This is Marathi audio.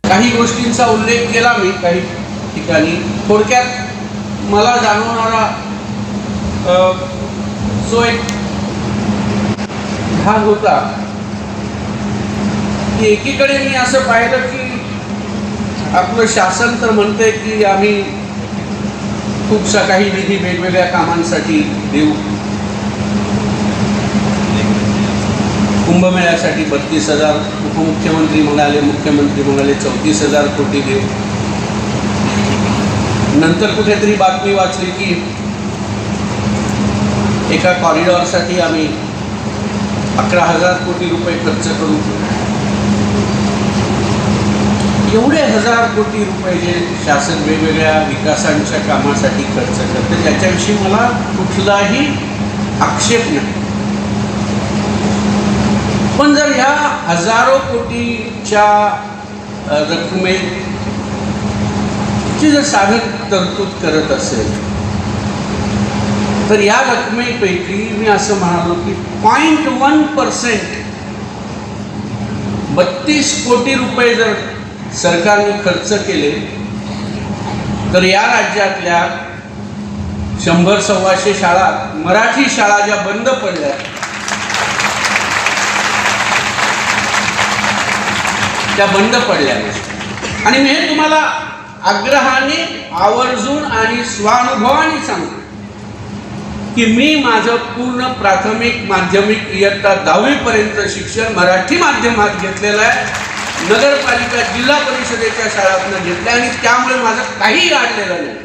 काही गोष्टींचा उल्लेख केला मी काही ठिकाणी. थोडक्यात मला जाणवणारा जो एक भाग होता की एकीकडे मी असं पाहिलं की आपलं शासन तर म्हणते की आम्ही खूपसा काही निधी वेगवेगळ्या कामांसाठी देऊ. कुंभमेळ्यासाठी 32,000 उपमुख्यमंत्री म्हणाले, मुख्यमंत्री म्हणाले 34,000 कोटी देऊ. नंतर कुठेतरी बातमी वाचली की एका कॉरिडॉरसाठी आम्ही 11,000 कोटी रुपये खर्च करू. एवढे 1,000 कोटी रुपये जे शासन वेगवेगळ्या विकासांच्या कामासाठी खर्च करते त्याच्याविषयी मला कुठलाही आक्षेप नाही. पण जर ह्या हजारो कोटीच्या रकमेची जर साधक तरतूद करत असेल तर या रकमेपैकी मी असं म्हणालो की 0.1% 32 कोटी रुपये जर सरकारने खर्च केले तर या राज्यातल्या 100-125 शाळा, मराठी शाळा ज्या बंद पडल्या त्या बंद पडल्या. आणि मी हे तुम्हाला आग्रहाने, आवर्जून आणि स्वानुभवाने सांगतो की मी माझं पूर्ण प्राथमिक, माध्यमिक इयत्ता 10वी पर्यंत शिक्षण मराठी माध्यमात घेतलेलं आहे. नगरपालिका, जिल्हा परिषदेच्या शाळांतून घेतल्या आणि त्यामुळे माझं काही अडलेलं नाही.